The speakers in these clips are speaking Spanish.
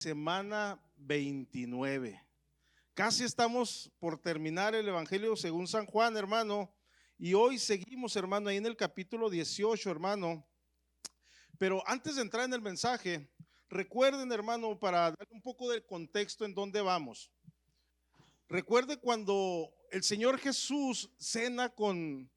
Semana 29. Casi estamos por terminar el Evangelio según San Juan, hermano. Y hoy seguimos, hermano, ahí en el capítulo 18, hermano. Pero antes de entrar en el mensaje, recuerden, hermano, para dar un poco del contexto en dónde vamos. Recuerde cuando el Señor Jesús cena con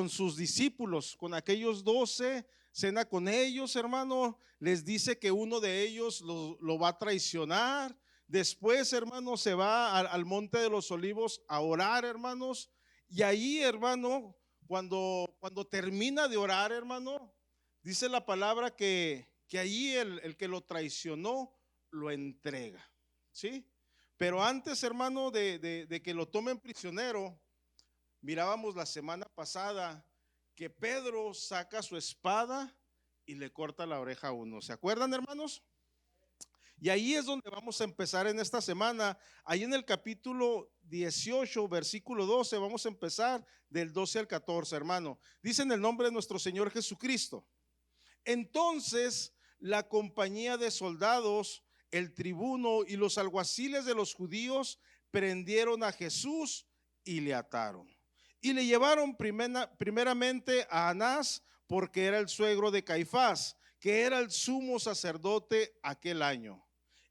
sus discípulos, con aquellos 12, cena con ellos, hermano, les dice que uno de ellos lo va a traicionar. Después, hermano, se va al Monte de los Olivos a orar, hermanos. Y ahí, hermano, cuando termina de orar, hermano, dice la palabra que ahí el que lo traicionó lo entrega, ¿sí? Pero antes, hermano, de que lo tomen prisionero, mirábamos la semana pasada que Pedro saca su espada y le corta la oreja a uno. ¿Se acuerdan, hermanos? Y ahí es donde vamos a empezar en esta semana. Ahí en el capítulo 18, versículo 12, vamos a empezar del 12 al 14, hermano. Dice en el nombre de nuestro Señor Jesucristo. Entonces la compañía de soldados, el tribuno y los alguaciles de los judíos prendieron a Jesús y le ataron. Y le llevaron primeramente a Anás, porque era el suegro de Caifás, que era el sumo sacerdote aquel año.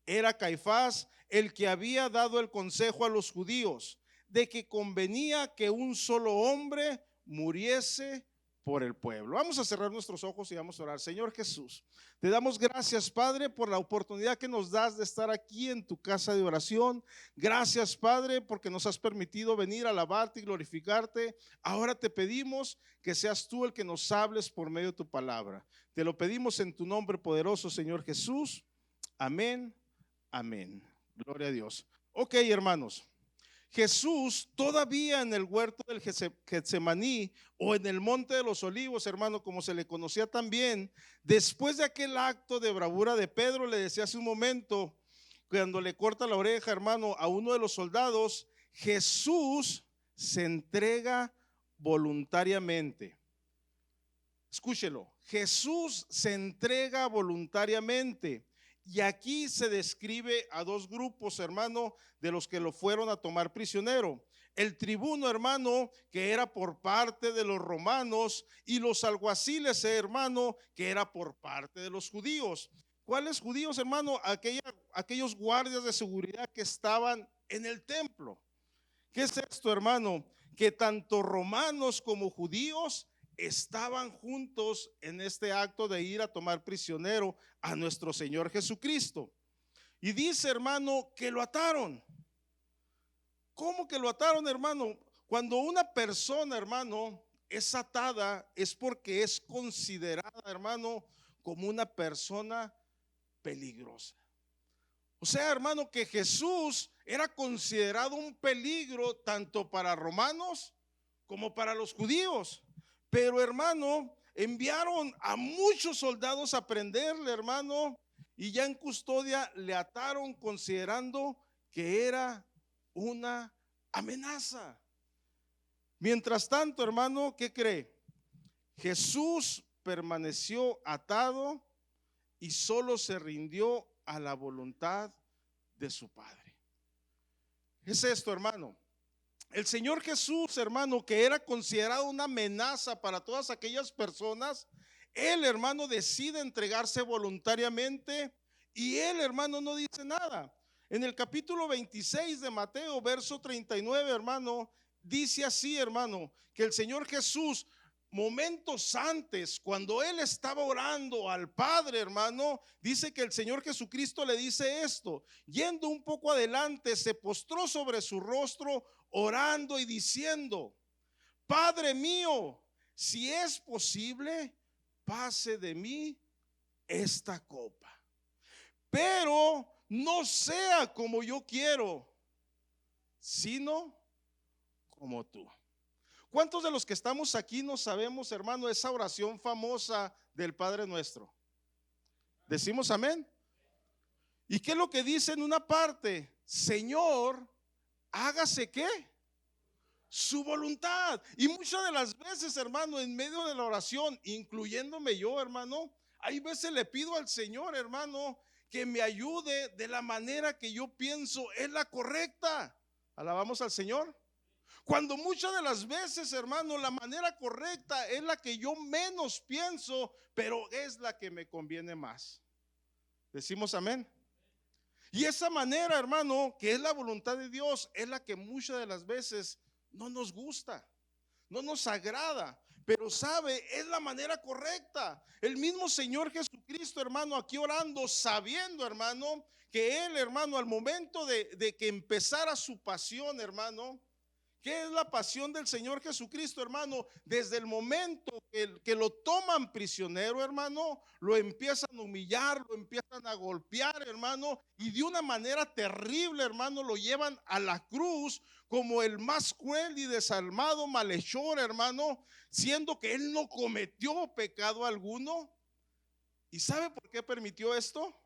Era Caifás el que había dado el consejo a los judíos de que convenía que un solo hombre muriese por el pueblo. Vamos a cerrar nuestros ojos y vamos a orar. Señor Jesús, te damos gracias, Padre, por la oportunidad que nos das de estar aquí en tu casa de oración. Gracias, Padre, porque nos has permitido venir a alabarte y glorificarte. Ahora te pedimos que seas tú el que nos hables por medio de tu palabra. Te lo pedimos en tu nombre poderoso, Señor Jesús. Amén, amén. Gloria a Dios. Ok, hermanos. Jesús todavía en el huerto del Getsemaní o en el monte de los olivos, hermano, como se le conocía también, después de aquel acto de bravura de Pedro, le decía hace un momento, cuando le corta la oreja, hermano, a uno de los soldados, Jesús se entrega voluntariamente. Escúchelo, Jesús se entrega voluntariamente. Y aquí se describe a dos grupos, hermano, de los que lo fueron a tomar prisionero. El tribuno, hermano, que era por parte de los romanos, y los alguaciles, hermano, que era por parte de los judíos. ¿Cuáles judíos, hermano? Aquellos guardias de seguridad que estaban en el templo. ¿Qué es esto, hermano? Que tanto romanos como judíos estaban juntos en este acto de ir a tomar prisionero a nuestro Señor Jesucristo. Y dice, hermano, que lo ataron. ¿Cómo que lo ataron, hermano? Cuando una persona, hermano, es atada, es porque es considerada, hermano, como una persona peligrosa. O sea, hermano, que Jesús era considerado un peligro tanto para romanos como para los judíos. Pero, hermano, enviaron a muchos soldados a prenderle, hermano, y ya en custodia le ataron considerando que era una amenaza. Mientras tanto, hermano, ¿qué cree? Jesús permaneció atado y solo se rindió a la voluntad de su Padre. Es esto, hermano. El Señor Jesús, hermano, que era considerado una amenaza para todas aquellas personas, él, hermano, decide entregarse voluntariamente y él, hermano, no dice nada. En el capítulo 26 de Mateo, verso 39, hermano, dice así, hermano, que el Señor Jesús, momentos antes, cuando él estaba orando al Padre, hermano, dice que el Señor Jesucristo le dice esto. Yendo un poco adelante, se postró sobre su rostro, orando y diciendo: Padre mío, si es posible, pase de mí esta copa, pero no sea como yo quiero, sino como tú. ¿Cuántos de los que estamos aquí no sabemos, hermano, esa oración famosa del Padre Nuestro? Decimos amén. ¿Y qué es lo que dice en una parte? Señor, hágase ¿qué? Su voluntad. Y muchas de las veces, hermano, en medio de la oración, incluyéndome yo, hermano, hay veces le pido al Señor, hermano, que me ayude de la manera que yo pienso es la correcta. Alabamos al Señor. Cuando muchas de las veces, hermano, la manera correcta es la que yo menos pienso, pero es la que me conviene más. Decimos amén. Y esa manera, hermano, que es la voluntad de Dios, es la que muchas de las veces no nos gusta, no nos agrada, pero sabe, es la manera correcta. El mismo Señor Jesucristo, hermano, aquí orando, sabiendo, hermano, que Él, hermano, al momento de que empezara su pasión, hermano, ¿qué es la pasión del Señor Jesucristo, hermano? Desde el momento que lo toman prisionero, hermano, lo empiezan a humillar, lo empiezan a golpear, hermano, y de una manera terrible, hermano, lo llevan a la cruz como el más cruel y desalmado malhechor, hermano, siendo que él no cometió pecado alguno. ¿Y sabe por qué permitió esto?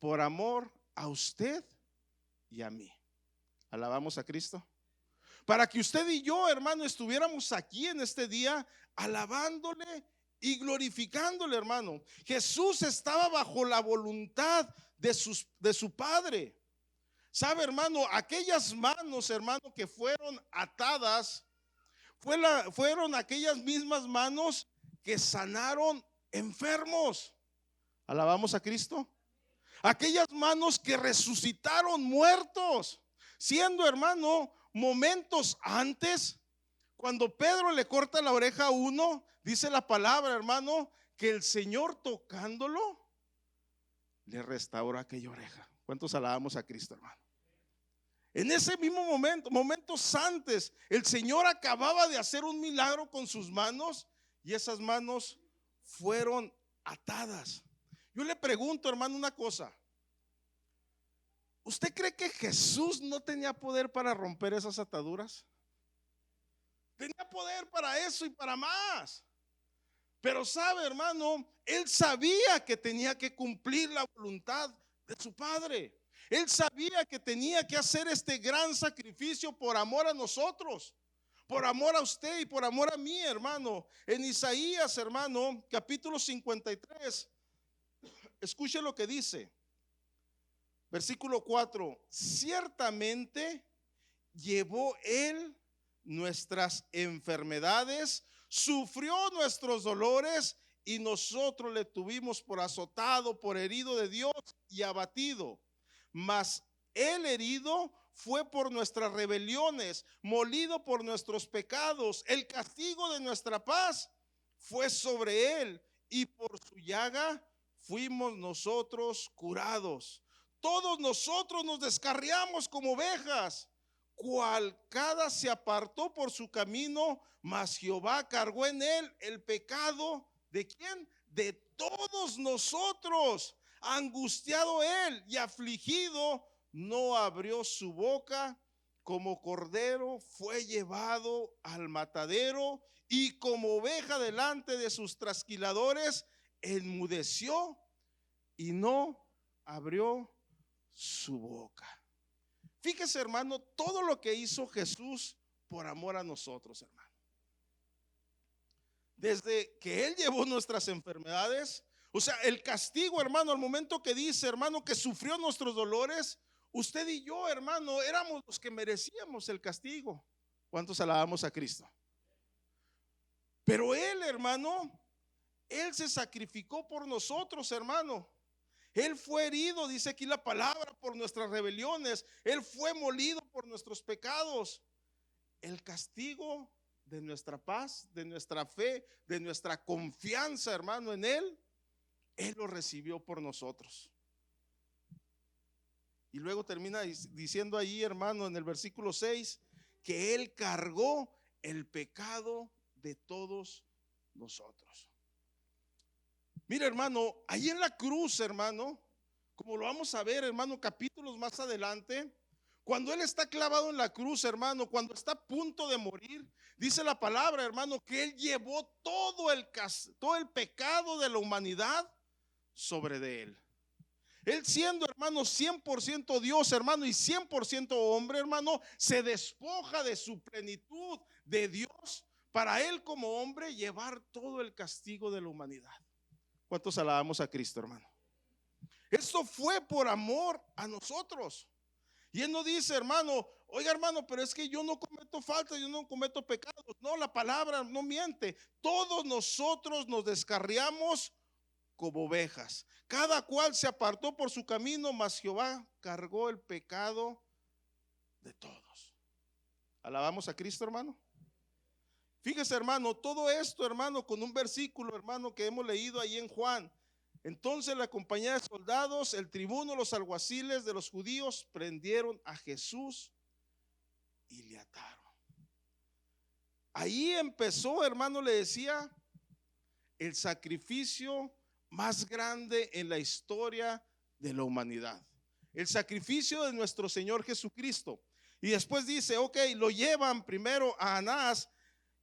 Por amor a usted y a mí. Alabamos a Cristo. Para que usted y yo, hermano, estuviéramos aquí en este día alabándole y glorificándole, hermano. Jesús estaba bajo la voluntad de su Padre. ¿Sabe, hermano? Aquellas manos, hermano, que fueron atadas, fueron aquellas mismas manos que sanaron enfermos. Alabamos a Cristo. Aquellas manos que resucitaron muertos, siendo, hermano, momentos antes, cuando Pedro le corta la oreja a uno, dice la palabra, hermano, que el Señor tocándolo le restauró aquella oreja. ¿Cuántos alabamos a Cristo, hermano? En ese mismo momento, momentos antes, el Señor acababa de hacer un milagro con sus manos y esas manos fueron atadas. Yo le pregunto, hermano, una cosa. ¿Usted cree que Jesús no tenía poder para romper esas ataduras? Tenía poder para eso y para más. Pero sabe, hermano, él sabía que tenía que cumplir la voluntad de su Padre. Él sabía que tenía que hacer este gran sacrificio por amor a nosotros, por amor a usted y por amor a mí, hermano. En Isaías, hermano, capítulo 53, escuche lo que dice. Versículo 4, ciertamente llevó él nuestras enfermedades, sufrió nuestros dolores y nosotros le tuvimos por azotado, por herido de Dios y abatido. Mas el herido fue por nuestras rebeliones, molido por nuestros pecados. El castigo de nuestra paz fue sobre él y por su llaga fuimos nosotros curados. Todos nosotros nos descarriamos como ovejas, cual cada se apartó por su camino, mas Jehová cargó en él el pecado. ¿De quién? De todos nosotros. Angustiado él y afligido, no abrió su boca. Como cordero fue llevado al matadero, y como oveja delante de sus trasquiladores, enmudeció y no abrió su boca. Fíjese, hermano, todo lo que hizo Jesús por amor a nosotros, hermano. Desde que Él llevó nuestras enfermedades, o sea, el castigo, hermano, al momento que dice, hermano, que sufrió nuestros dolores, usted y yo, hermano, éramos los que merecíamos el castigo. ¿Cuántos alabamos a Cristo? Pero Él, hermano, Él se sacrificó por nosotros, hermano. Él fue herido, dice aquí la palabra, por nuestras rebeliones. Él fue molido por nuestros pecados. El castigo de nuestra paz, de nuestra fe, de nuestra confianza, hermano, en Él, Él lo recibió por nosotros. Y luego termina diciendo ahí, hermano, en el versículo 6, que Él cargó el pecado de todos nosotros. Mira, hermano, ahí en la cruz, hermano, como lo vamos a ver, hermano, capítulos más adelante, cuando Él está clavado en la cruz, hermano, cuando está a punto de morir, dice la palabra, hermano, que Él llevó todo el pecado de la humanidad sobre de Él. Él siendo, hermano, 100% Dios, hermano, y 100% hombre, hermano, se despoja de su plenitud de Dios para Él como hombre llevar todo el castigo de la humanidad. ¿Cuántos alabamos a Cristo, hermano? Esto fue por amor a nosotros. Y él no dice, hermano, oiga hermano, pero es que yo no cometo faltas, yo no cometo pecados. No, la palabra no miente. Todos nosotros nos descarriamos como ovejas. Cada cual se apartó por su camino, mas Jehová cargó el pecado de todos. ¿Alabamos a Cristo, hermano? Fíjese, hermano, todo esto, hermano, con un versículo, hermano, que hemos leído ahí en Juan. Entonces la compañía de soldados, el tribuno, los alguaciles de los judíos prendieron a Jesús y le ataron. Ahí empezó, hermano, le decía, el sacrificio más grande en la historia de la humanidad. El sacrificio de nuestro Señor Jesucristo. Y después dice, ok, lo llevan primero a Anás,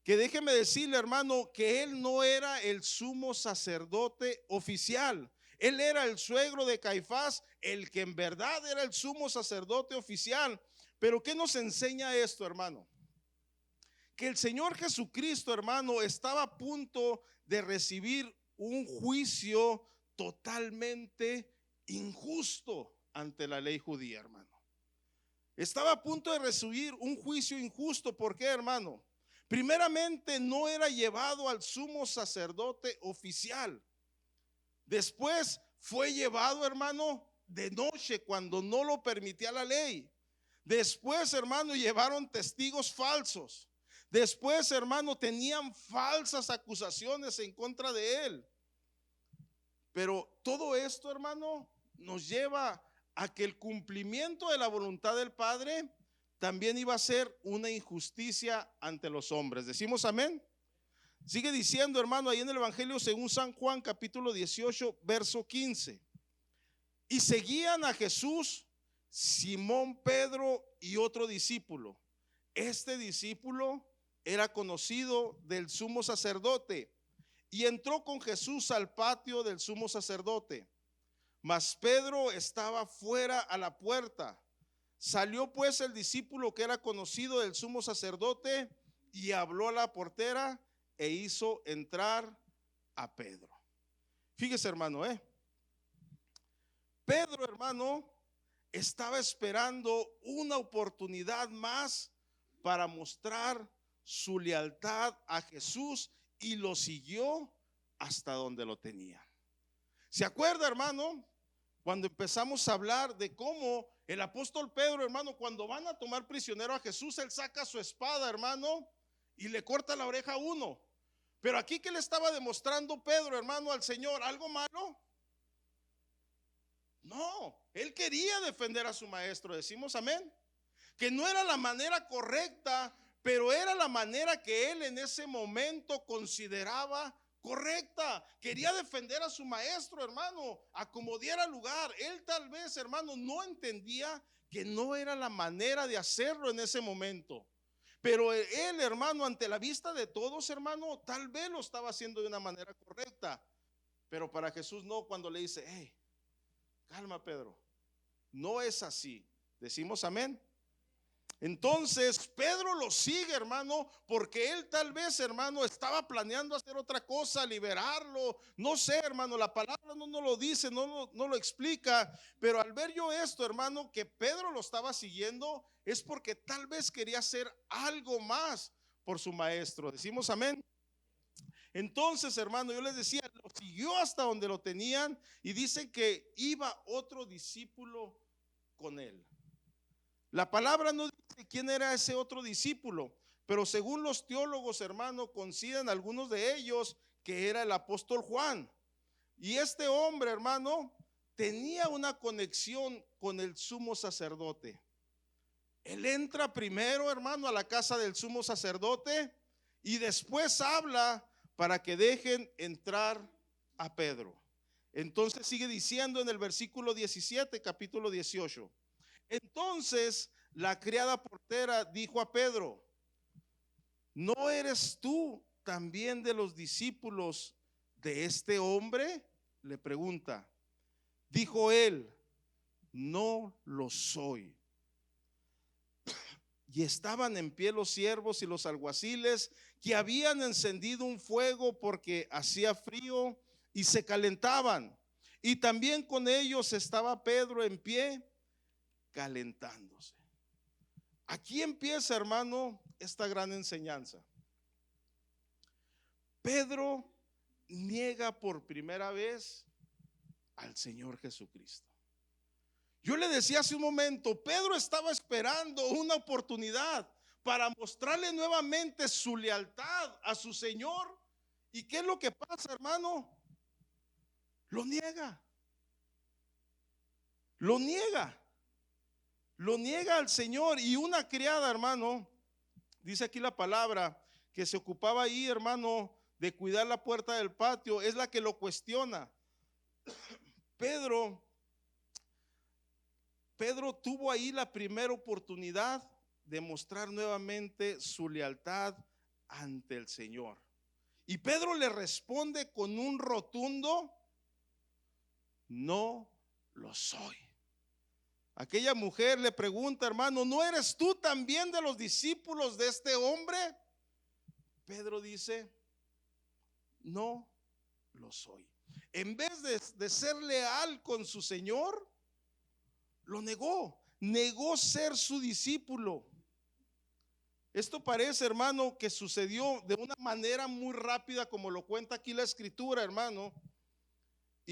que déjeme decirle, hermano, que él no era el sumo sacerdote oficial. Él era el suegro de Caifás, el que en verdad era el sumo sacerdote oficial. Pero ¿qué nos enseña esto, hermano? Que el Señor Jesucristo, hermano, estaba a punto de recibir un juicio totalmente injusto ante la ley judía, hermano. Estaba a punto de recibir un juicio injusto. ¿Por qué, hermano? Primeramente, no era llevado al sumo sacerdote oficial. Después fue llevado, hermano, de noche cuando no lo permitía la ley. Después, hermano, llevaron testigos falsos. Después, hermano, tenían falsas acusaciones en contra de él. Pero todo esto, hermano, nos lleva a que el cumplimiento de la voluntad del Padre también iba a ser una injusticia ante los hombres. Decimos amén. Sigue diciendo, hermano, ahí en el Evangelio según San Juan, capítulo 18, verso 15. Y seguían a Jesús Simón, Pedro y otro discípulo. Este discípulo era conocido del sumo sacerdote y entró con Jesús al patio del sumo sacerdote. Mas Pedro estaba fuera a la puerta. Salió pues el discípulo que era conocido del sumo sacerdote y habló a la portera e hizo entrar a Pedro. Fíjese, hermano, Pedro, hermano, estaba esperando una oportunidad más para mostrar su lealtad a Jesús y lo siguió hasta donde lo tenía. ¿Se acuerda, hermano? Cuando empezamos a hablar de cómo el apóstol Pedro, hermano, cuando van a tomar prisionero a Jesús, él saca su espada, hermano, y le corta la oreja a uno. Pero aquí, ¿qué le estaba demostrando Pedro, hermano, al Señor? ¿Algo malo? No, él quería defender a su maestro. Decimos amén. Que no era la manera correcta, pero era la manera que él en ese momento consideraba correcta. Quería defender a su maestro, hermano, a como diera lugar. Él tal vez, hermano, no entendía que no era la manera de hacerlo en ese momento. Pero él, hermano, ante la vista de todos, hermano, tal vez lo estaba haciendo de una manera correcta. Pero para Jesús no, cuando le dice, hey, calma, Pedro, no es así. Decimos amén. Entonces Pedro lo sigue, hermano, porque él tal vez, hermano, estaba planeando hacer otra cosa, liberarlo. No sé, hermano, la palabra no lo dice, no lo explica. Pero al ver yo esto, hermano, que Pedro lo estaba siguiendo, es porque tal vez quería hacer algo más por su maestro. Decimos amén. Entonces, hermano, yo les decía, lo siguió hasta donde lo tenían y dicen que iba otro discípulo con él. La palabra no dice quién era ese otro discípulo, pero según los teólogos, hermano, coinciden algunos de ellos que era el apóstol Juan. Y este hombre, hermano, tenía una conexión con el sumo sacerdote. Él entra primero, hermano, a la casa del sumo sacerdote y después habla para que dejen entrar a Pedro. Entonces sigue diciendo en el versículo 17, capítulo 18. Entonces la criada portera dijo a Pedro, ¿no eres tú también de los discípulos de este hombre? Le pregunta. Dijo él, no lo soy. Y estaban en pie los siervos y los alguaciles que habían encendido un fuego porque hacía frío y se calentaban. Y también con ellos estaba Pedro en pie, calentándose. Aquí empieza, hermano, esta gran enseñanza. Pedro niega por primera vez al Señor Jesucristo. Yo le decía hace un momento, Pedro estaba esperando una oportunidad para mostrarle nuevamente su lealtad a su Señor. ¿Y qué es lo que pasa, hermano? Lo niega. Lo niega. Lo niega al Señor. Y una criada, hermano, dice aquí la palabra, que se ocupaba ahí, hermano, de cuidar la puerta del patio, es la que lo cuestiona. Pedro tuvo ahí la primera oportunidad de mostrar nuevamente su lealtad ante el Señor. Y Pedro le responde con un rotundo: no lo soy. Aquella mujer le pregunta, hermano, ¿no eres tú también de los discípulos de este hombre? Pedro dice, no lo soy. En vez de ser leal con su Señor, lo negó ser su discípulo. Esto parece, hermano, que sucedió de una manera muy rápida, como lo cuenta aquí la escritura, hermano.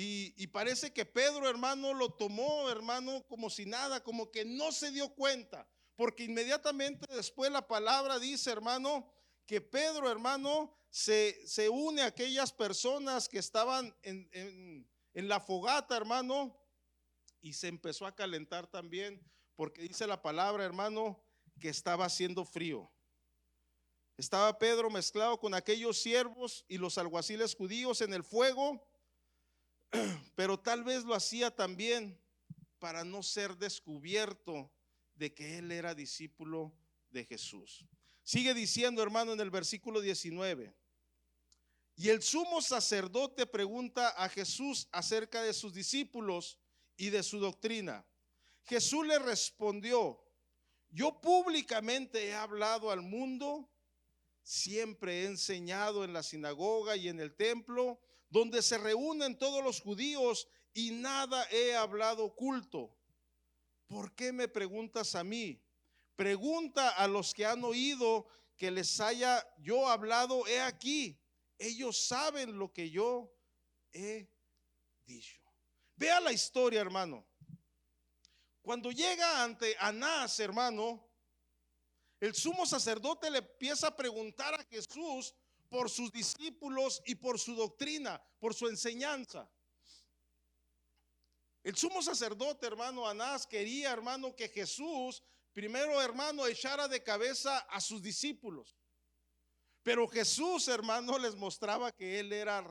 Y parece que Pedro, hermano, lo tomó, hermano, como si nada, como que no se dio cuenta, porque inmediatamente después la palabra dice, hermano, que Pedro, hermano, se une a aquellas personas que estaban en la fogata, hermano, y se empezó a calentar también, porque dice la palabra, hermano, que estaba haciendo frío. Estaba Pedro mezclado con aquellos siervos y los alguaciles judíos en el fuego, pero tal vez lo hacía también para no ser descubierto de que él era discípulo de Jesús. Sigue diciendo, hermano, en el versículo 19: y el sumo sacerdote pregunta a Jesús acerca de sus discípulos y de su doctrina. Jesús le respondió: yo públicamente he hablado al mundo, siempre he enseñado en la sinagoga y en el templo, donde se reúnen todos los judíos, y nada he hablado oculto. ¿Por qué me preguntas a mí? Pregunta a los que han oído que les haya yo hablado. He aquí, ellos saben lo que yo he dicho. Vea la historia, hermano. Cuando llega ante Anás, hermano, el sumo sacerdote le empieza a preguntar a Jesús por sus discípulos y por su doctrina, por su enseñanza. El sumo sacerdote, hermano, Anás, quería, hermano, que Jesús primero, hermano, echara de cabeza a sus discípulos. Pero Jesús, hermano, les mostraba que él era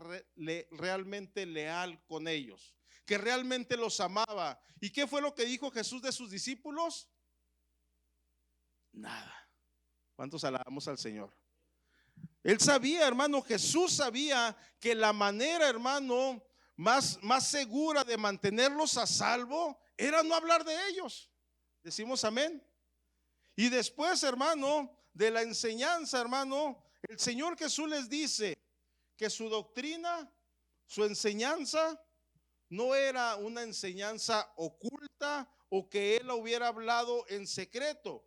realmente leal con ellos, que realmente los amaba. ¿Y qué fue lo que dijo Jesús de sus discípulos? Nada. ¿Cuántos alabamos al Señor? Él sabía, hermano, Jesús sabía que la manera, hermano, más segura de mantenerlos a salvo era no hablar de ellos. Decimos amén. Y después, hermano, de la enseñanza, hermano, el Señor Jesús les dice que su doctrina, su enseñanza, no era una enseñanza oculta o que él hubiera hablado en secreto.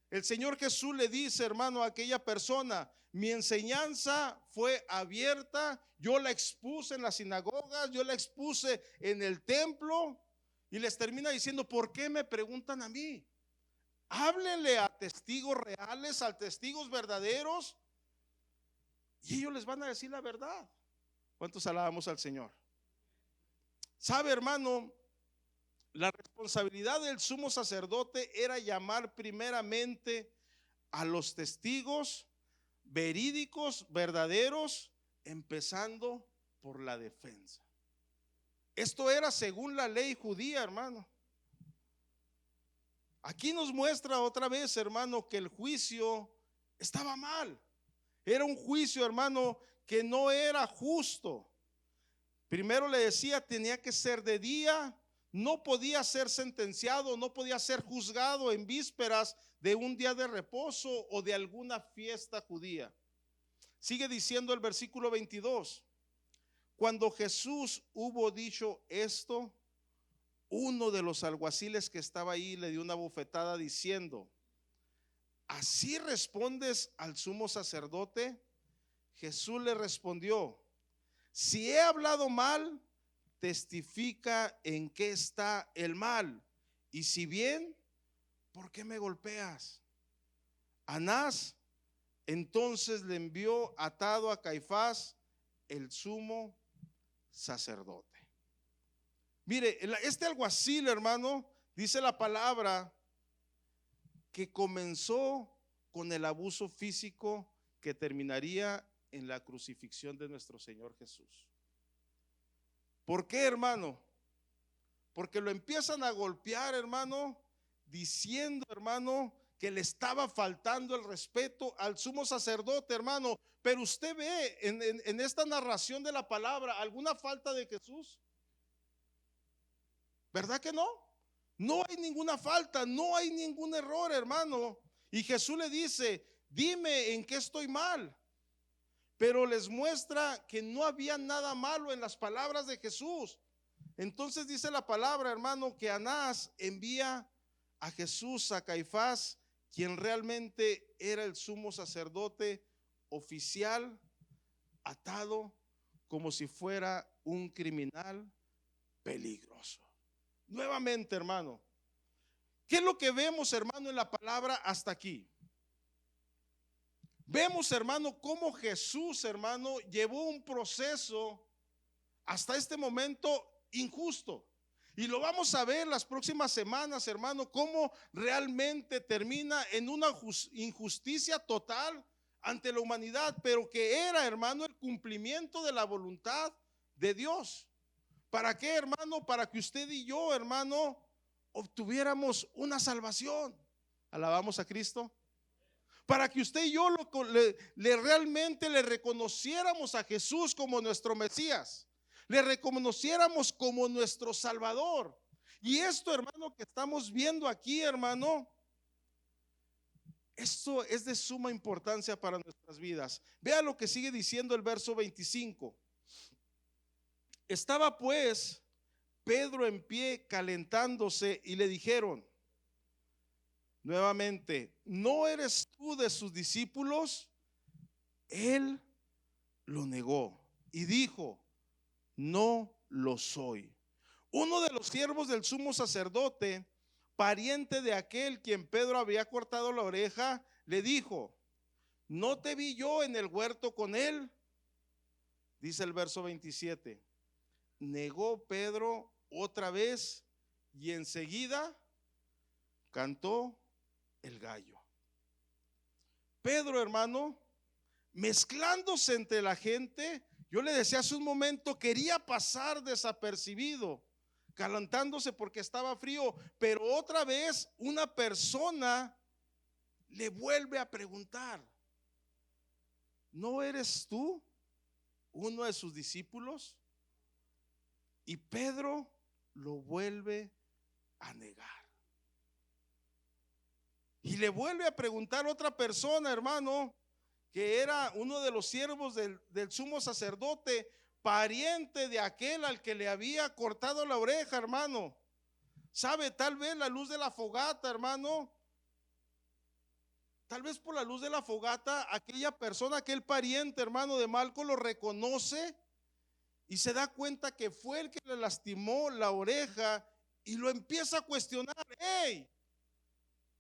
El Señor Jesús le dice, hermano, a aquella persona: mi enseñanza fue abierta, yo la expuse en las sinagogas, yo la expuse en el templo. Y les termina diciendo: ¿por qué me preguntan a mí? Háblenle a testigos reales, a testigos verdaderos, y ellos les van a decir la verdad. ¿Cuántos alabamos al Señor? Sabe, hermano, la responsabilidad del sumo sacerdote era llamar primeramente a los testigos verídicos, verdaderos, empezando por la defensa. Esto era según la ley judía, hermano. Aquí nos muestra otra vez, hermano, que el juicio estaba mal. Era un juicio, hermano, que no era justo. Primero le decía, tenía que ser de día, no podía ser sentenciado, no podía ser juzgado en vísperas de un día de reposo o de alguna fiesta judía. Sigue diciendo el versículo 22: Cuando Jesús hubo dicho esto, uno de los alguaciles que estaba ahí le dio una bofetada diciendo: ¿así respondes al sumo sacerdote? Jesús le respondió: si he hablado mal, testifica en qué está el mal, y si bien, ¿por qué me golpeas? Anás entonces le envió atado a Caifás, el sumo sacerdote. Mire, este alguacil, hermano, dice la palabra que comenzó con el abuso físico que terminaría en la crucifixión de nuestro Señor Jesús. ¿Por qué, hermano? Porque lo empiezan a golpear, hermano, diciendo, hermano, que le estaba faltando el respeto al sumo sacerdote, hermano. Pero usted ve en esta narración de la palabra alguna falta de Jesús, ¿verdad que no? No hay ninguna falta, no hay ningún error, hermano. Y Jesús le dice: dime en qué estoy mal. Pero les muestra que no había nada malo en las palabras de Jesús. Entonces dice la palabra, hermano, que Anás envía a Jesús a Caifás, quien realmente era el sumo sacerdote oficial, atado como si fuera un criminal peligroso. Nuevamente, hermano, ¿qué es lo que vemos, hermano, en la palabra hasta aquí? Vemos, hermano, cómo Jesús, hermano, llevó un proceso hasta este momento injusto. Y lo vamos a ver las próximas semanas, hermano, cómo realmente termina en una injusticia total ante la humanidad, pero que era, hermano, el cumplimiento de la voluntad de Dios. ¿Para qué, hermano? Para que usted y yo, hermano, obtuviéramos una salvación. Alabamos a Cristo. Para que usted y yo realmente le reconociéramos a Jesús como nuestro Mesías, le reconociéramos como nuestro Salvador. Y esto, hermano, que estamos viendo aquí, hermano, esto es de suma importancia para nuestras vidas. Vea lo que sigue diciendo el verso 25. Estaba pues Pedro en pie calentándose y le dijeron nuevamente: ¿no eres tú de sus discípulos? Él lo negó y dijo: no lo soy. Uno de los siervos del sumo sacerdote, pariente de aquel quien Pedro había cortado la oreja, le dijo: ¿no te vi yo en el huerto con él? Dice el verso 27. Negó Pedro otra vez y enseguida cantó el gallo. Pedro, hermano, mezclándose entre la gente, yo le decía hace un momento, quería pasar desapercibido, calentándose porque estaba frío, pero otra vez una persona le vuelve a preguntar: ¿no eres tú uno de sus discípulos? Y Pedro lo vuelve a negar. Y le vuelve a preguntar otra persona, hermano, que era uno de los siervos del sumo sacerdote, pariente de aquel al que le había cortado la oreja, hermano. ¿Sabe? Tal vez la luz de la fogata, hermano, tal vez por la luz de la fogata, aquella persona, aquel pariente, hermano, de Malco lo reconoce y se da cuenta que fue el que le lastimó la oreja y lo empieza a cuestionar: hey,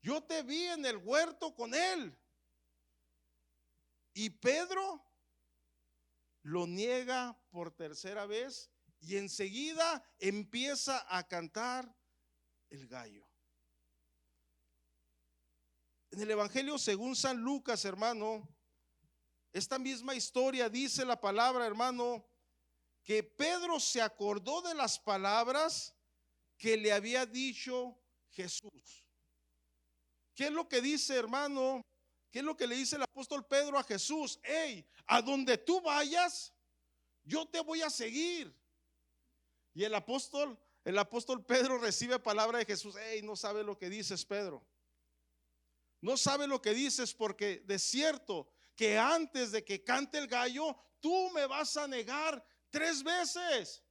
yo te vi en el huerto con él. Y Pedro lo niega por tercera vez y enseguida empieza a cantar el gallo. En el Evangelio según San Lucas, hermano, esta misma historia dice la palabra, hermano, que Pedro se acordó de las palabras que le había dicho Jesús. ¿Qué es lo que dice, hermano? ¿Qué es lo que le dice el apóstol Pedro a Jesús? Hey, a donde tú vayas, yo te voy a seguir. Y el apóstol Pedro recibe palabra de Jesús: hey, no sabe lo que dices, Pedro. No sabe lo que dices, porque de cierto que antes de que cante el gallo, tú me vas a negar 3 veces.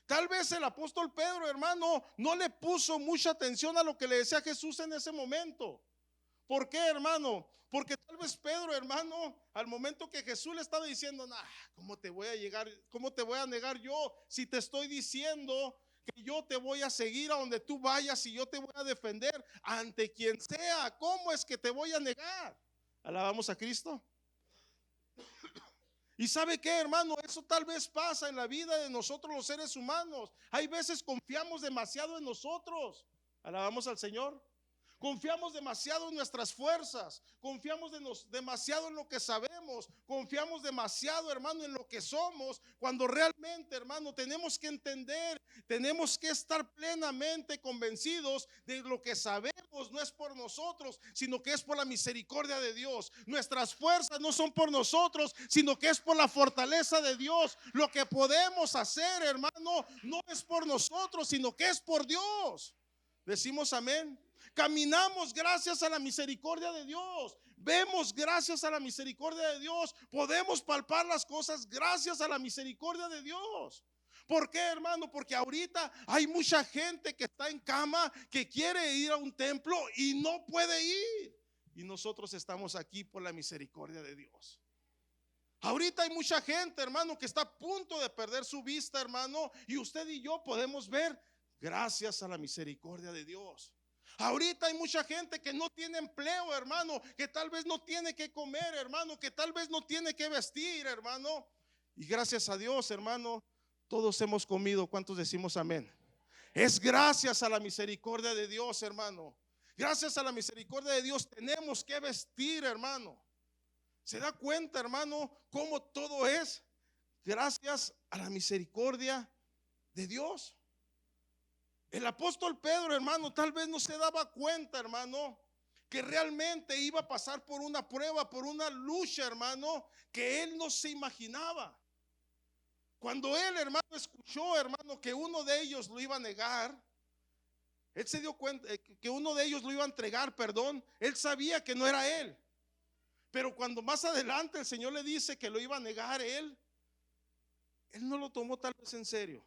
Tal vez el apóstol Pedro, hermano, no le puso mucha atención a lo que le decía Jesús en ese momento. ¿Por qué, hermano? Porque tal vez Pedro, hermano, al momento que Jesús le estaba diciendo, nah, ¿cómo te voy a llegar? ¿Cómo te voy a negar yo si te estoy diciendo que yo te voy a seguir a donde tú vayas y yo te voy a defender ante quien sea? ¿Cómo es que te voy a negar? Alabamos a Cristo. Y ¿sabe qué, hermano? Eso tal vez pasa en la vida de nosotros los seres humanos. Hay veces confiamos demasiado en nosotros. Alabamos al Señor. Confiamos demasiado en nuestras fuerzas, confiamos demasiado en lo que sabemos, confiamos demasiado, hermano, en lo que somos, cuando realmente, hermano, tenemos que entender, tenemos que estar plenamente convencidos de lo que sabemos no es por nosotros, sino que es por la misericordia de Dios. Nuestras fuerzas no son por nosotros, sino que es por la fortaleza de Dios. Lo que podemos hacer, hermano, no es por nosotros, sino que es por Dios. Decimos amén. Caminamos gracias a la misericordia de Dios. Vemos gracias a la misericordia de Dios. Podemos palpar las cosas gracias a la misericordia de Dios. ¿Por qué, hermano? Porque ahorita hay mucha gente que está en cama, que quiere ir a un templo y no puede ir. Y nosotros estamos aquí por la misericordia de Dios. Ahorita hay mucha gente, hermano, que está a punto de perder su vista, hermano, y usted y yo podemos ver gracias a la misericordia de Dios. Ahorita hay mucha gente que no tiene empleo, hermano, que tal vez no tiene que comer, hermano, que tal vez no tiene que vestir, hermano. Y gracias a Dios, hermano, todos hemos comido. ¿Cuántos decimos amén? Es gracias a la misericordia de Dios, hermano. Gracias a la misericordia de Dios tenemos que vestir, hermano. ¿Se da cuenta, hermano, cómo todo es gracias a la misericordia de Dios? El apóstol Pedro, hermano, tal vez no se daba cuenta, hermano, que realmente iba a pasar por una prueba, por una lucha, hermano, que él no se imaginaba. Cuando él, hermano, escuchó, hermano, que uno de ellos lo iba a negar, él se dio cuenta que uno de ellos lo iba a entregar, perdón, él sabía que no era él. Pero cuando más adelante el Señor le dice que lo iba a negar, él no lo tomó tal vez en serio.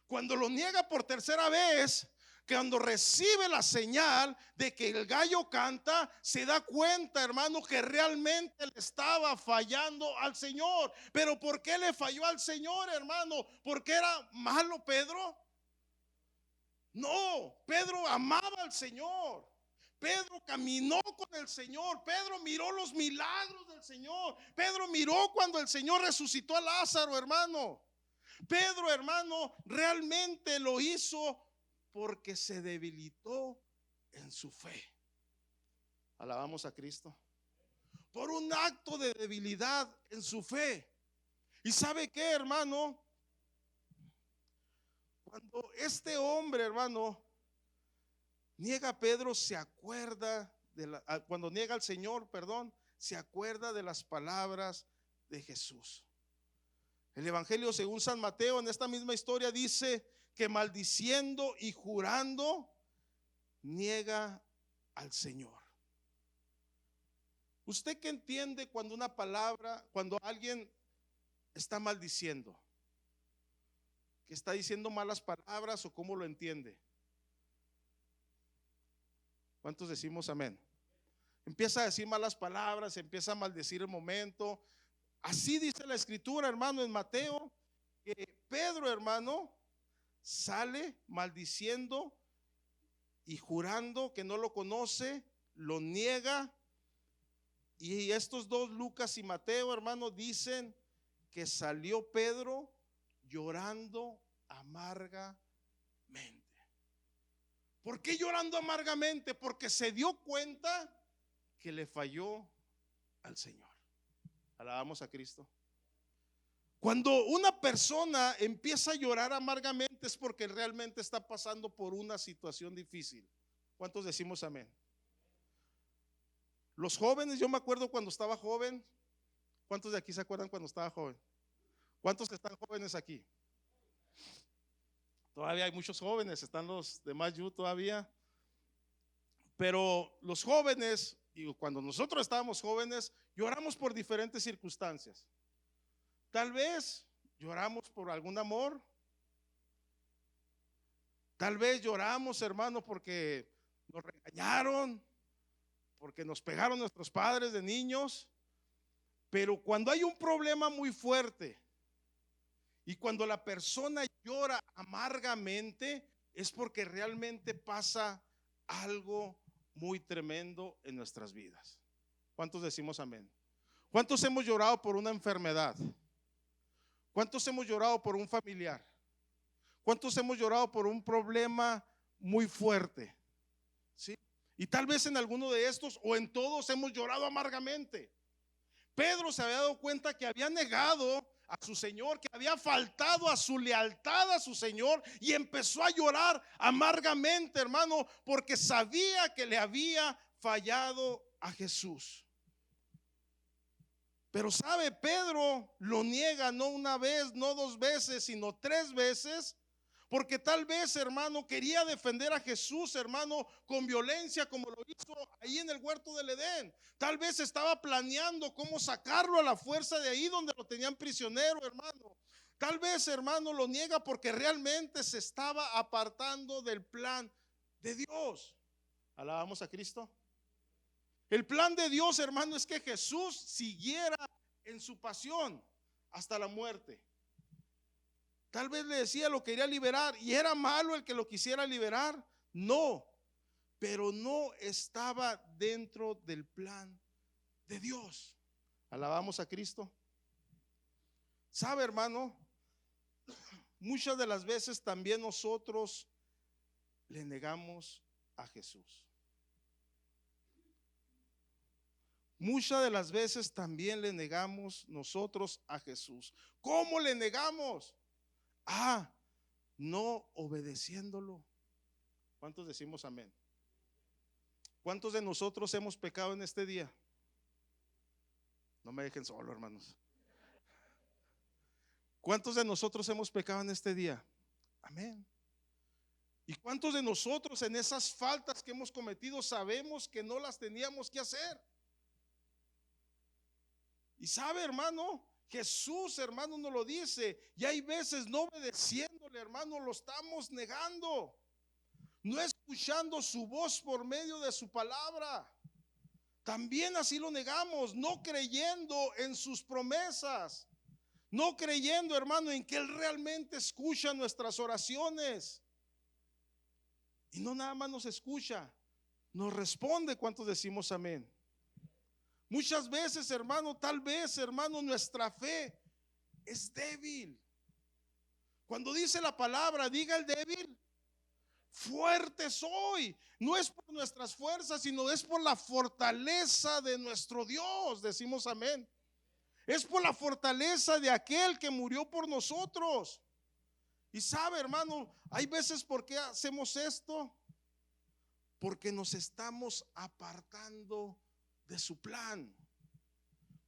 Cuando lo niega por tercera vez, cuando recibe la señal de que el gallo canta, se da cuenta, hermano, que realmente le estaba fallando al Señor. Pero ¿por qué le falló al Señor, hermano? ¿Porque era malo Pedro? No, Pedro amaba al Señor. Pedro caminó con el Señor. Pedro miró los milagros del Señor. Pedro miró cuando el Señor resucitó a Lázaro, hermano. Pedro, hermano, realmente lo hizo porque se debilitó en su fe. Alabamos a Cristo. Por un acto de debilidad en su fe. ¿Y sabe qué, hermano? Cuando este hombre, hermano, niega a Pedro, se acuerda cuando niega al Señor, perdón, se acuerda de las palabras de Jesús. El Evangelio según San Mateo, en esta misma historia, dice que maldiciendo y jurando niega al Señor. ¿Usted qué entiende cuando una palabra, cuando alguien está maldiciendo? ¿Que está diciendo malas palabras o cómo lo entiende? ¿Cuántos decimos amén? Empieza a decir malas palabras, empieza a maldecir el momento. Así dice la escritura, hermano, en Mateo, que Pedro, hermano, sale maldiciendo y jurando que no lo conoce, lo niega. Y estos dos, Lucas y Mateo, hermano, dicen que salió Pedro llorando amargamente. ¿Por qué llorando amargamente? Porque se dio cuenta que le falló al Señor. Alabamos a Cristo. Cuando una persona empieza a llorar amargamente es porque realmente está pasando por una situación difícil. ¿Cuántos decimos amén? Los jóvenes, yo me acuerdo cuando estaba joven. ¿Cuántos de aquí se acuerdan cuando estaba joven? ¿Cuántos están jóvenes aquí? Todavía hay muchos jóvenes, están los demás todavía. Pero los jóvenes, y cuando nosotros estábamos jóvenes, lloramos por diferentes circunstancias. Tal vez lloramos por algún amor. Tal vez lloramos, hermano, porque nos regañaron, porque nos pegaron nuestros padres de niños. Pero cuando hay un problema muy fuerte y cuando la persona llora amargamente, es porque realmente pasa algo muy tremendo en nuestras vidas. ¿Cuántos decimos amén? ¿Cuántos hemos llorado por una enfermedad? ¿Cuántos hemos llorado por un familiar? ¿Cuántos hemos llorado por un problema muy fuerte? ¿Sí? Y tal vez en alguno de estos o en todos hemos llorado amargamente. Pedro se había dado cuenta que había negado a su Señor, que había faltado a su lealtad a su Señor, y empezó a llorar amargamente, hermano, porque sabía que le había fallado a Jesús. Pero sabe, Pedro lo niega no una vez, no dos veces, sino tres veces. Porque tal vez, hermano, quería defender a Jesús, hermano, con violencia, como lo hizo ahí en el huerto del Edén. Tal vez estaba planeando cómo sacarlo a la fuerza de ahí donde lo tenían prisionero, hermano. Tal vez, hermano, lo niega porque realmente se estaba apartando del plan de Dios. Alabamos a Cristo. El plan de Dios, hermano, es que Jesús siguiera en su pasión hasta la muerte. Tal vez le decía lo quería liberar y era malo el que lo quisiera liberar. No, pero no estaba dentro del plan de Dios. Alabamos a Cristo. Sabe, hermano, muchas de las veces también nosotros le negamos a Jesús. Muchas de las veces también le negamos nosotros a Jesús. ¿Cómo le negamos? No obedeciéndolo. ¿Cuántos decimos amén? ¿Cuántos de nosotros hemos pecado en este día? No me dejen solo, hermanos. ¿Cuántos de nosotros hemos pecado en este día? Amén. ¿Y cuántos de nosotros en esas faltas que hemos cometido sabemos que no las teníamos que hacer? Y sabe, hermano, Jesús, hermano, nos lo dice. Y hay veces no obedeciéndole, hermano, lo estamos negando. No escuchando su voz por medio de su palabra. También así lo negamos, no creyendo en sus promesas. No creyendo, hermano, en que Él realmente escucha nuestras oraciones. Y no nada más nos escucha, nos responde. ¿Cuántos decimos amén? Muchas veces, hermano, tal vez, hermano, nuestra fe es débil. Cuando dice la palabra, diga el débil, fuerte soy. No es por nuestras fuerzas, sino es por la fortaleza de nuestro Dios. Decimos amén. Es por la fortaleza de aquel que murió por nosotros. Y sabe, hermano, hay veces por qué hacemos esto, porque nos estamos apartando de su plan.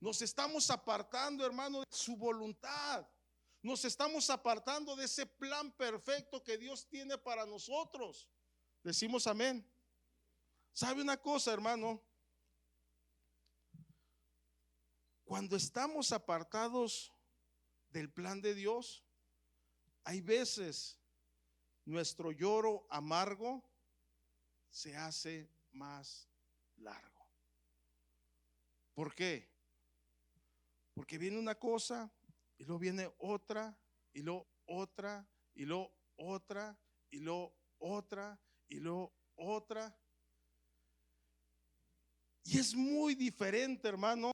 Nos estamos apartando, hermano, de su voluntad. Nos estamos apartando de ese plan perfecto que Dios tiene para nosotros. Decimos amén. ¿Sabe una cosa, hermano? Cuando estamos apartados del plan de Dios, hay veces nuestro lloro amargo se hace más largo. ¿Por qué? Porque viene una cosa y luego viene otra y luego otra y luego otra y luego otra y luego otra. Y es muy diferente, hermano,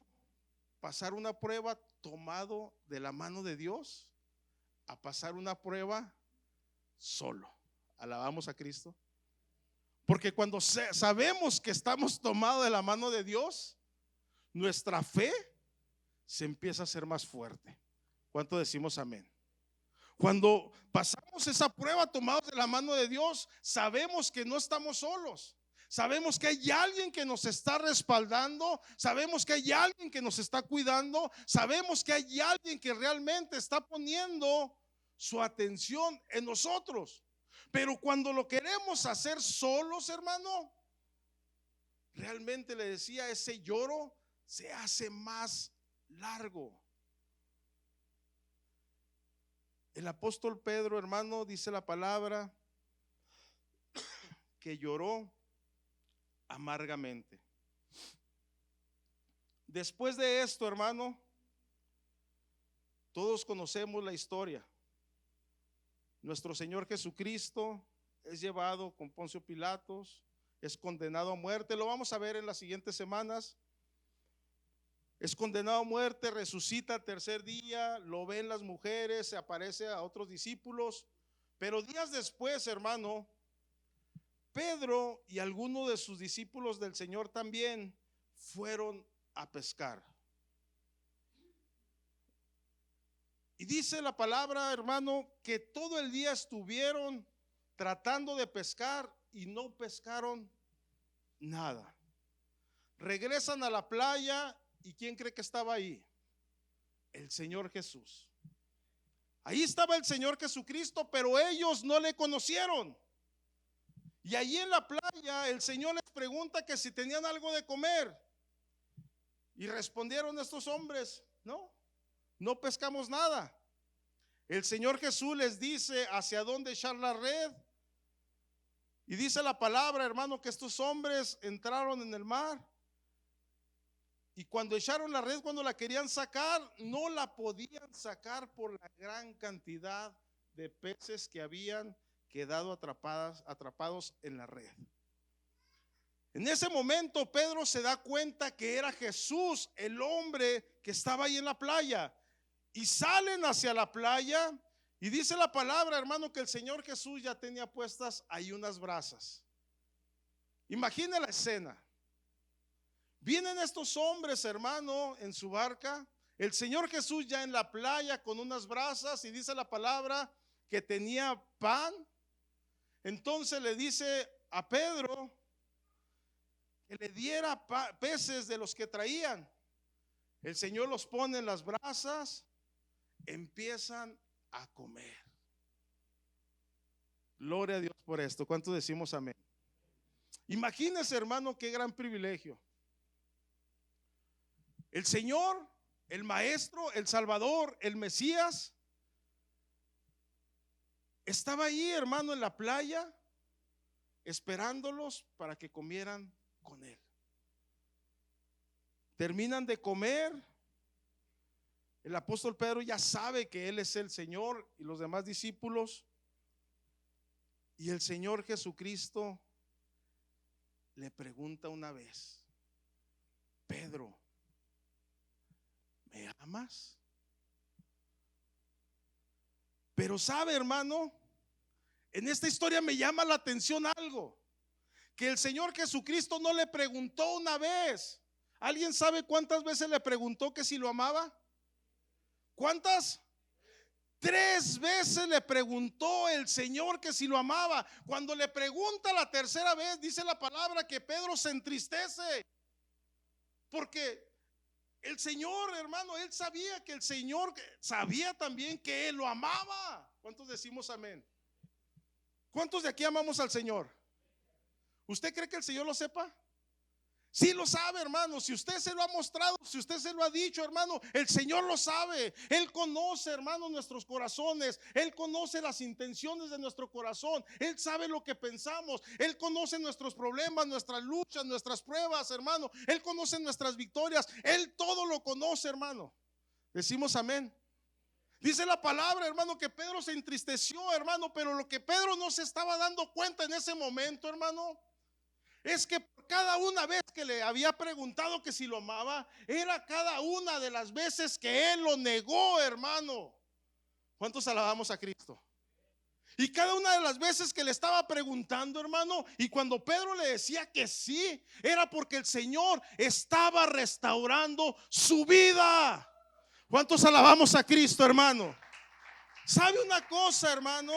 pasar una prueba tomado de la mano de Dios a pasar una prueba solo. Alabamos a Cristo. Porque cuando sabemos que estamos tomados de la mano de Dios, nuestra fe se empieza a hacer más fuerte. ¿Cuánto decimos amén? Cuando pasamos esa prueba tomados de la mano de Dios, sabemos que no estamos solos. Sabemos que hay alguien que nos está respaldando. Sabemos que hay alguien que nos está cuidando. Sabemos que hay alguien que realmente está poniendo su atención en nosotros. Pero cuando lo queremos hacer solos, hermano, realmente le decía, ese lloro se hace más largo. El apóstol Pedro, hermano, dice la palabra que lloró amargamente. Después de esto, hermano, todos conocemos la historia. Nuestro Señor Jesucristo es llevado con Poncio Pilatos, es condenado a muerte. Lo vamos a ver en las siguientes semanas. Es condenado a muerte, resucita al tercer día, lo ven las mujeres, se aparece a otros discípulos. Pero días después, hermano, Pedro y algunos de sus discípulos del Señor también fueron a pescar. Y dice la palabra, hermano, que todo el día estuvieron tratando de pescar y no pescaron nada. Regresan a la playa y ¿quién cree que estaba ahí? El Señor Jesús. Ahí estaba el Señor Jesucristo, pero ellos no le conocieron. Y allí en la playa el Señor les pregunta que si tenían algo de comer. Y respondieron estos hombres: no pescamos nada. El Señor Jesús les dice hacia dónde echar la red. Y dice la palabra, hermano, que estos hombres entraron en el mar. Y cuando echaron la red, cuando la querían sacar, no la podían sacar por la gran cantidad de peces que habían quedado atrapados en la red. En ese momento Pedro se da cuenta que era Jesús, el hombre que estaba ahí en la playa. Y salen hacia la playa y dice la palabra, hermano, que el Señor Jesús ya tenía puestas ahí unas brasas. Imagine la escena. Vienen estos hombres, hermano, en su barca. El Señor Jesús ya en la playa con unas brasas, y dice la palabra que tenía pan. Entonces le dice a Pedro que le diera peces de los que traían. El Señor los pone en las brasas, empiezan a comer. Gloria a Dios por esto. ¿Cuántos decimos amén? Imagínese, hermano, qué gran privilegio. El Señor, el Maestro, el Salvador, el Mesías, estaba ahí, hermano, en la playa, esperándolos para que comieran con Él. Terminan de comer. El apóstol Pedro ya sabe que Él es el Señor y los demás discípulos. Y el Señor Jesucristo le pregunta una vez: Pedro, ¿me amas? Pero sabe, hermano, en esta historia me llama la atención algo, que el Señor Jesucristo no le preguntó una vez. ¿Alguien sabe cuántas veces le preguntó que si lo amaba? ¿Cuántas? 3 veces le preguntó el Señor que si lo amaba. Cuando le pregunta la tercera vez, dice la palabra que Pedro se entristece, porque el Señor, hermano, él sabía que el Señor sabía también que él lo amaba. ¿Cuántos decimos amén? ¿Cuántos de aquí amamos al Señor? ¿Usted cree que el Señor lo sepa? Sí lo sabe, hermano. Si usted se lo ha mostrado, si usted se lo ha dicho, hermano, el Señor lo sabe. Él conoce, hermano, nuestros corazones. Él conoce las intenciones de nuestro corazón. Él sabe lo que pensamos. Él conoce nuestros problemas, nuestras luchas, nuestras pruebas, hermano. Él conoce nuestras victorias. Él todo lo conoce, hermano. Decimos amén. Dice la palabra, hermano, que Pedro se entristeció, hermano, pero lo que Pedro no se estaba dando cuenta en ese momento, hermano, es que por cada una vez que le había preguntado que si lo amaba, era cada una de las veces que él lo negó, hermano. ¿Cuántos alabamos a Cristo? Y cada una de las veces que le estaba preguntando, hermano, y cuando Pedro le decía que sí, era porque el Señor estaba restaurando su vida. ¿Cuántos alabamos a Cristo, hermano? ¿Sabe una cosa, hermano?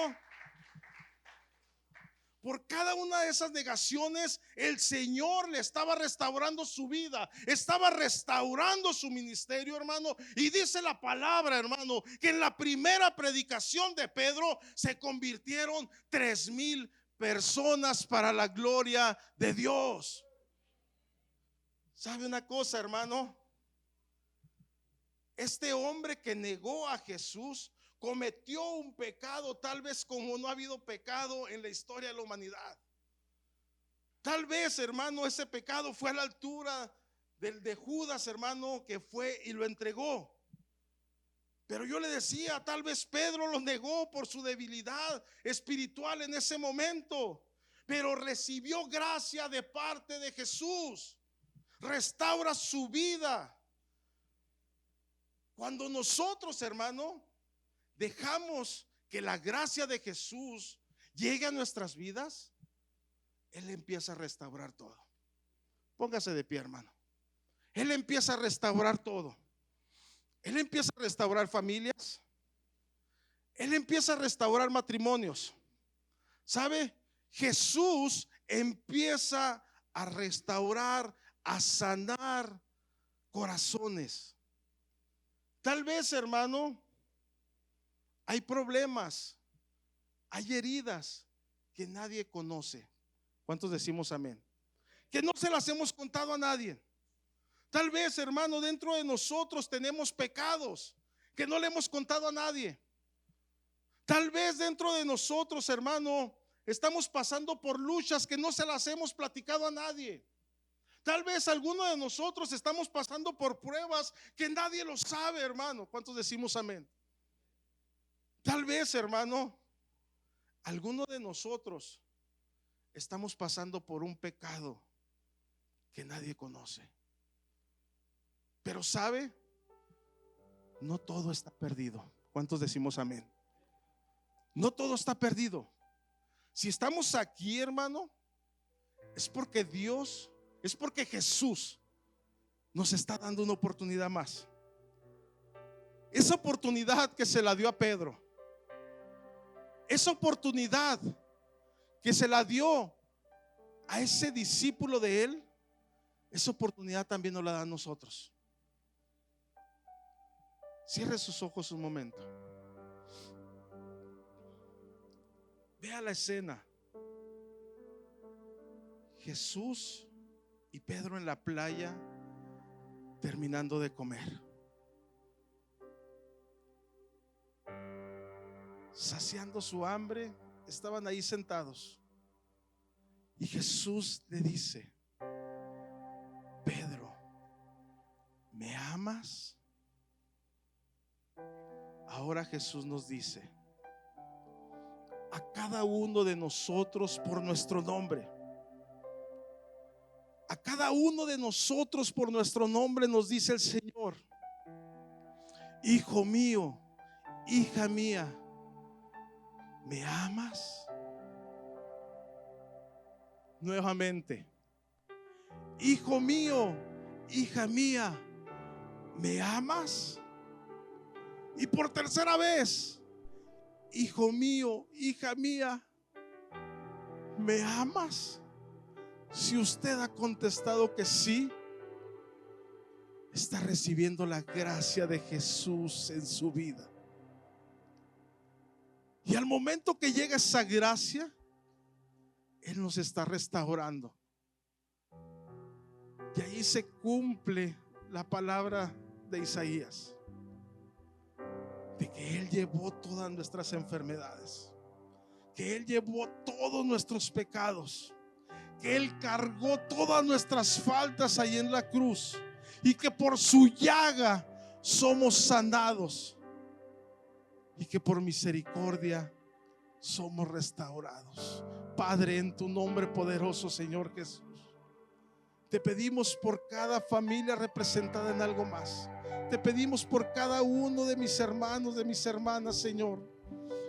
Por cada una de esas negaciones, el Señor le estaba restaurando su vida, estaba restaurando su ministerio, hermano. Y dice la palabra, hermano, que en la primera predicación de Pedro se convirtieron 3,000 personas para la gloria de Dios. ¿Sabe una cosa, hermano? Este hombre que negó a Jesús cometió un pecado tal vez como no ha habido pecado en la historia de la humanidad. Tal vez, hermano, ese pecado fue a la altura del de Judas, hermano, que fue y lo entregó. Pero yo le decía, tal vez Pedro lo negó por su debilidad espiritual en ese momento, pero recibió gracia de parte de Jesús. Restaura su vida. Cuando nosotros, hermano, dejamos que la gracia de Jesús llegue a nuestras vidas, Él empieza a restaurar todo. Póngase de pie, hermano. Él empieza a restaurar todo. Él empieza a restaurar familias. Él empieza a restaurar matrimonios. ¿Sabe? Jesús empieza a restaurar, a sanar corazones. Tal vez, hermano, hay problemas, hay heridas que nadie conoce. ¿Cuántos decimos amén? Que no se las hemos contado a nadie. Tal vez, hermano, dentro de nosotros tenemos pecados que no le hemos contado a nadie. Tal vez dentro de nosotros, hermano, estamos pasando por luchas que no se las hemos platicado a nadie. Tal vez alguno de nosotros estamos pasando por pruebas que nadie lo sabe, hermano. ¿Cuántos decimos amén? Tal vez, hermano, alguno de nosotros estamos pasando por un pecado que nadie conoce. Pero sabe, no todo está perdido. ¿Cuántos decimos amén? No todo está perdido. Si estamos aquí, hermano, es porque Dios, es porque Jesús nos está dando una oportunidad más. Esa oportunidad que se la dio a Pedro, esa oportunidad que se la dio a ese discípulo de él, esa oportunidad también nos la da a nosotros. Cierre sus ojos un momento. Vea la escena. Jesús y Pedro en la playa terminando de comer, saciando su hambre. Estaban ahí sentados y Jesús le dice: Pedro, ¿me amas? Ahora Jesús nos dice a cada uno de nosotros por nuestro nombre. A cada uno de nosotros por nuestro nombre nos dice el Señor: hijo mío, hija mía, ¿me amas? Nuevamente: hijo mío, hija mía, ¿me amas? Y por tercera vez: hijo mío, hija mía, ¿me amas? Si usted ha contestado que sí, está recibiendo la gracia de Jesús en su vida. Y al momento que llega esa gracia, Él nos está restaurando. Y ahí se cumple la palabra de Isaías, de que Él llevó todas nuestras enfermedades, que Él llevó todos nuestros pecados, que Él cargó todas nuestras faltas ahí en la cruz, y que por su llaga somos sanados, y que por misericordia somos restaurados. Padre, en tu nombre poderoso, Señor Jesús, te pedimos por cada familia representada en Algo Más. Te pedimos por cada uno de mis hermanos, de mis hermanas, Señor,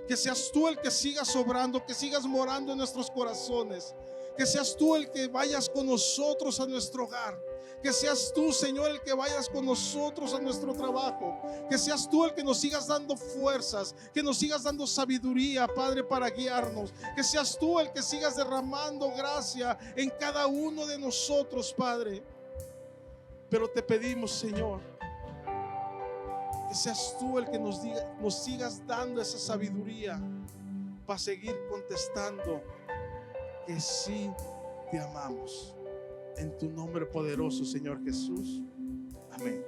que seas tú el que sigas obrando, que sigas morando en nuestros corazones, que seas tú el que vayas con nosotros a nuestro hogar, que seas tú, Señor, el que vayas con nosotros a nuestro trabajo, que seas tú el que nos sigas dando fuerzas, que nos sigas dando sabiduría, Padre, para guiarnos, que seas tú el que sigas derramando gracia en cada uno de nosotros, Padre. Pero te pedimos, Señor, que seas tú el que nos sigas dando esa sabiduría para seguir contestando que sí te amamos. En tu nombre poderoso, Señor Jesús. Amén.